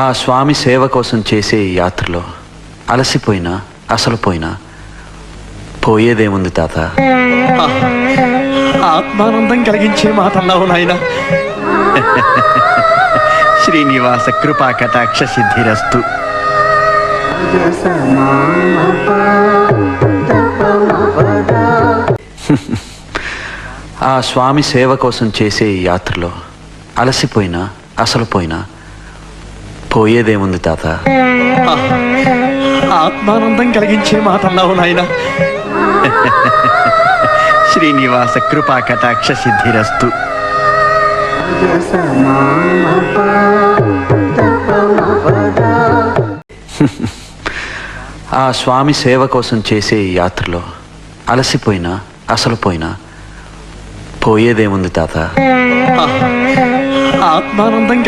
ఆ స్వామి సేవ కోసం చేసే ఈ యాత్రలో అలసిపోయినా అసలు పోయినా పోయేదేముంది తాత. ఆత్మానందం కలిగించే మాటన్నావు నాయన. శ్రీనివాస కృపా కటాక్ష సిద్ధిరస్తు. ఆ స్వామి సేవ కోసం చేసే ఈ యాత్రలో అలసిపోయినా అసలు పోయినా పోయేదేముంది తాత. ఆత్మానందం కలిగించే మాటన్నావు నాయన. శ్రీనివాస కృపా కటాక్ష సిద్ధిరస్తు. ఆ స్వామి సేవ కోసం చేసే ఈ యాత్రలో అలసిపోయినా అసలు పోయినా పోయేదేముంది తాత. ఆత్మానందం